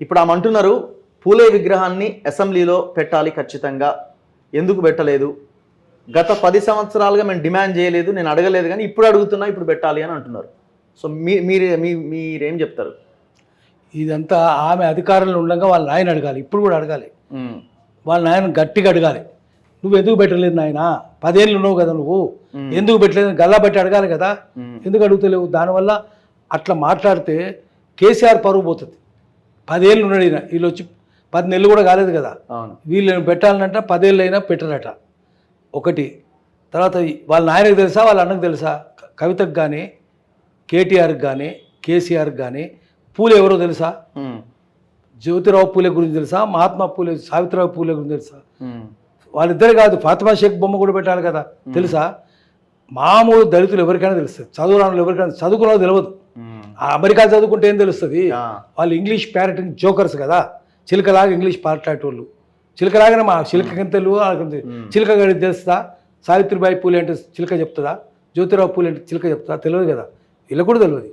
ఇప్పుడు ఆమె అంటున్నారు పూలే విగ్రహాన్ని అసెంబ్లీలో పెట్టాలి ఖచ్చితంగా, ఎందుకు పెట్టలేదు, గత 10 సంవత్సరాలుగా మేము డిమాండ్ చేయలేదు, నేను అడగలేదు, కానీ ఇప్పుడు అడుగుతున్నా, ఇప్పుడు పెట్టాలి అని అంటున్నారు. సో మీరేం చెప్తారు? ఇదంతా ఆమె అధికారంలో ఉండగా వాళ్ళ నాయన అడగాలి, ఇప్పుడు కూడా అడగాలి. వాళ్ళ నాయన గట్టిగా అడగాలి, నువ్వు ఎందుకు పెట్టలేదు నాయన, 10 ఏళ్ళు ఉన్నావు కదా నువ్వు, ఎందుకు పెట్టలేదు గల్లా పెట్టి అడగాలి కదా, ఎందుకు అడుగుతలేవు? దానివల్ల అట్లా మాట్లాడితే కేసీఆర్ పరువు పోతుంది. 10 ఏళ్ళు ఉన్నాడు ఈయన, వీళ్ళు వచ్చి 10 నెలలు కూడా కాలేదు కదా, వీళ్ళని పెట్టాలంటే 10 ఏళ్ళు అయినా పెట్టరట. ఒకటి. తర్వాత వాళ్ళ నాయనకు తెలుసా, వాళ్ళ అన్నకు తెలుసా? కవితకు కానీ, కేటీఆర్కి కానీ, కేసీఆర్కి కానీ పూలే ఎవరో తెలుసా? జ్యోతిరావు పూలే గురించి తెలుసా? మహాత్మా పూలే, సావిత్రిరావు పూలే గురించి తెలుసా? వాళ్ళిద్దరే కాదు, ఫాతిమా షేక్ బొమ్మ కూడా పెట్టాలి కదా, తెలుసా? మామూలు దళితులు ఎవరికైనా తెలుస్తుంది, చదువురాను ఎవరికైనా, చదువుకున్నది తెలియదు. అమెరికా చదువుకుంటే ఏం తెలుస్తుంది? వాళ్ళు ఇంగ్లీష్ ప్యారెటింగ్ జోకర్స్ కదా, చిలకలాగా ఇంగ్లీష్ మాట్లాడేటోళ్ళు. చిలకలాగానే మా చిలక గింతలు చిలక గడి తెలుస్తుందా? సావిత్రిబాయి పూలే అంటే చిలక చెప్తుందా? జ్యోతిరావు పూలే అంటే చిలక చెప్తుందా? తెలియదు కదా, వీళ్ళకు కూడా తెలియదు.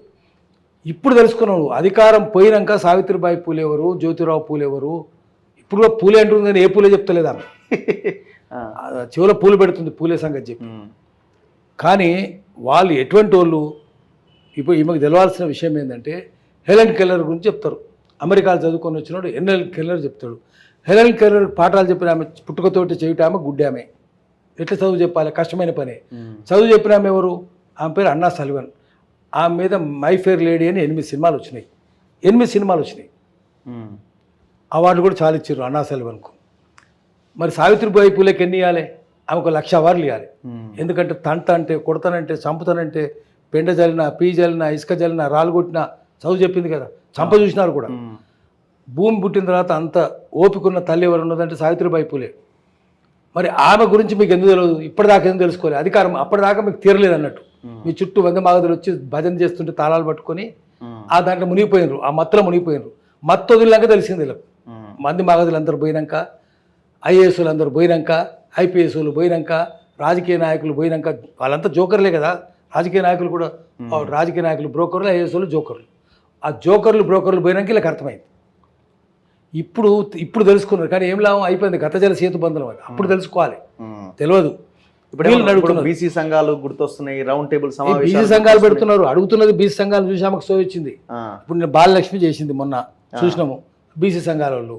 ఇప్పుడు తెలుసుకున్నావు, అధికారం పోయినాక సావిత్రిబాయి పూలే ఎవరు, జ్యోతిరావు పూలే ఎవరు. ఇప్పుడు పూలే అంటుంది కానీ ఏ పూలే చెప్తలేదు ఆమె. చివరిలో పూలు పెడుతుంది పూలే సంగతి చెప్పి. కానీ వాళ్ళు ఎటువంటి వాళ్ళు? ఇప్పుడు ఈమెకు తెలవాల్సిన విషయం ఏంటంటే, హెలెన్ కెల్లర్ గురించి చెప్తారు. అమెరికాలో చదువుకొని వచ్చినాడు హెలెన్ కెల్లర్ చెప్తాడు. హెలెన్ కెల్లర్ పాఠాలు చెప్పిన ఆమె పుట్టుకతోటి చేయటం ఆమె గుడ్డామె. ఎట్లా చదువు చెప్పాలి? కష్టమైన పని. చదువు చెప్పిన ఆమె ఎవరు? ఆమె పేరు అన్నా సల్వన్. ఆమె మీద మై ఫెయిర్ లేడీ అని 8 సినిమాలు వచ్చినాయి. 8 సినిమాలు వచ్చినాయి. అవార్డులు కూడా చాలా ఇచ్చారు అన్నా సల్వన్కు. మరి సావిత్రిబాయి పూలేకి ఎన్ని ఇవ్వాలి? ఆమెకు 1,00,000 అవార్డులు ఇవ్వాలి. ఎందుకంటే తంట అంటే, కొడతానంటే, చంపుతానంటే, పెండ జల్లిన, పీ జల్లిన, ఇసుక జల్లిన, రాళ్ళు కొట్టిన చదువు చెప్పింది కదా, చంప చూసినారు కూడా. భూమి పుట్టిన తర్వాత అంత ఓపికన్న తల్లి ఎవరు ఉన్నదంటే సావిత్రిబాయి పూలే. మరి ఆమె గురించి మీకు ఎందుకు తెలియదు? ఇప్పటిదాకా ఎందుకు తెలుసుకోవాలి? అధికారం అప్పటిదాకా మీకు తీరలేదు అన్నట్టు. మీ చుట్టూ వందమాగదులు వచ్చి భజన చేస్తుంటే తాళాలు పట్టుకొని ఆ దాంట్లో మునిగిపోయినరు, ఆ మత్తులో మునిగిపోయినరు. మత్తు వదిలినాక తెలిసింది వీళ్ళకు. మంది మాగదులు అందరూ పోయినాక, ఐఏఎస్లు అందరూ పోయినాక, ఐపీఎస్లు పోయినాక, రాజకీయ నాయకులు పోయినాక, వాళ్ళంతా జోకర్లే కదా. రాజకీయ నాయకులు కూడా, రాజకీయ నాయకులు బ్రోకర్లు, ఐఏఎస్లు జోకర్లు. ఆ జోకర్లు బ్రోకర్లు పోయినాక వీళ్ళకి అర్థమైంది. ఇప్పుడు తెలుసుకున్నారు, కానీ ఏం లాభం? అయిపోయింది, గత జల సేతు బంధనం. అది అప్పుడు తెలుసుకోవాలి, తెలియదు. ఇప్పుడు బీసీ సంఘాలు గుర్తొస్తున్నాయి, రౌండ్ టేబుల్ సమావేశాలు, బీసీ సంఘాలు పెడుతున్నారు. అడుగుతున్నది బీసీ సంఘాలు చూసి ఆమెకు సో వచ్చింది. ఇప్పుడు నేను బాలలక్ష్మి చేసింది మొన్న, చూసినాము. బీసీ సంఘాల వాళ్ళు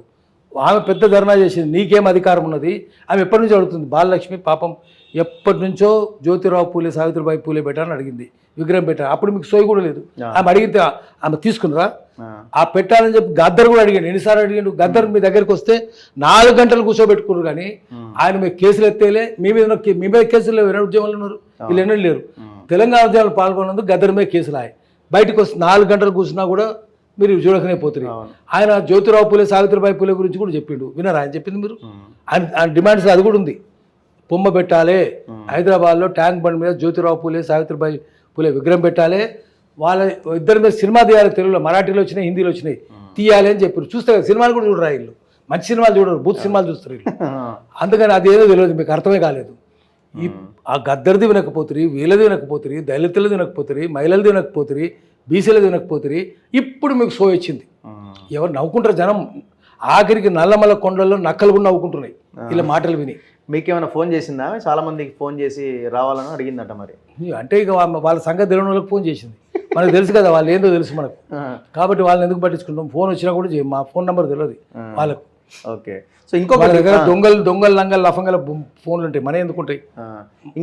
ఆమె పెద్ద ధర్నా చేసింది, నీకేం అధికారం ఉన్నది? ఆమె ఎప్పటి నుంచో అడుగుతుంది. బాలలక్ష్మి పాపం ఎప్పటి నుంచో జ్యోతిరావు పూలే, సావిత్రిబాయి పూలే పెట్టాలని అడిగింది, విగ్రహం పెట్టాలి. అప్పుడు మీకు సోయి కూడా లేదు. ఆమె అడిగితే ఆమె తీసుకున్నదా? ఆ పెట్టాలని చెప్పి గద్దర్ కూడా అడిగాడు. ఎన్నిసార్లు అడిగాడు? గద్దర్ మీ దగ్గరికి వస్తే 4 గంటలు కూర్చోబెట్టుకున్నారు, కానీ ఆయన మీకు కేసులు ఎత్తేలే. మీ మీద కేసులు లేవు. 2 ఉద్యమాలు ఉన్నారు, వీళ్ళు ఎన్నడూ లేరు. తెలంగాణ ఉద్యమాలు పాల్గొన్నందుకు గద్దర్ మీద కేసులు ఆయన. బయటకు వస్తే 4 గంటలు కూర్చున్నా కూడా మీరు చూడకనే పోతుంది. ఆయన జ్యోతిరావు పూలే, సావిత్రిబాయి పూలే గురించి కూడా చెప్పిండు, వినరా ఆయన చెప్పింది? మీరు ఆయన డిమాండ్స్ అది కూడా ఉంది. బొమ్మ పెట్టాలి, హైదరాబాద్లో ట్యాంక్ బండ్ మీద జ్యోతిరావు పూలే, సావిత్రిబాయి పూలే విగ్రహం పెట్టాలి, వాళ్ళ ఇద్దరి మీద సినిమా తీయాలి. తెలుగులో, మరాఠీలో వచ్చినాయి, హిందీలో వచ్చినాయి, తీయాలి అని చెప్పారు. చూస్తే సినిమాలు కూడా చూడరా వీళ్ళు, మంచి సినిమాలు చూడరు, బూత్ సినిమాలు చూస్తారు వీళ్ళు. అందుకని అదేదో తెలియదు, మీకు అర్థమే కాలేదు. ఆ గద్దరిది వినకపోతుంది, వీళ్ళది వినకపోతుంది, దళితులది వినకపోతుంది, మహిళలది వినకపోతుంది, బీసీలది వినకపోతుంది. ఇప్పుడు మీకు సో వచ్చింది. ఎవరు నవ్వుకుంటారు జనం? ఆఖరికి నల్లమల్ల కొండల్లో నక్కలు కూడా నవ్వుకుంటున్నాయి ఇలా మాటలు విని. మీకేమైనా ఫోన్ చేసిందా? చాలా మందికి ఫోన్ చేసి రావాలని అడిగిందట. మరి అంటే ఇక వాళ్ళ సంగతి తెలియని వాళ్ళకి ఫోన్ చేసింది. మనకు తెలుసు కదా వాళ్ళు ఏందో తెలుసు మనకు, కాబట్టి వాళ్ళని ఎందుకు పట్టించుకుంటాం? ఫోన్ వచ్చినా కూడా మా ఫోన్ నెంబర్ తెలియదు వాళ్ళకు. ఓకే. సో ఇంకొక దగ్గర దొంగలు లంగలు లఫంగల ఫోన్లు ఉంటాయి, మన ఎందుకుంటాయి?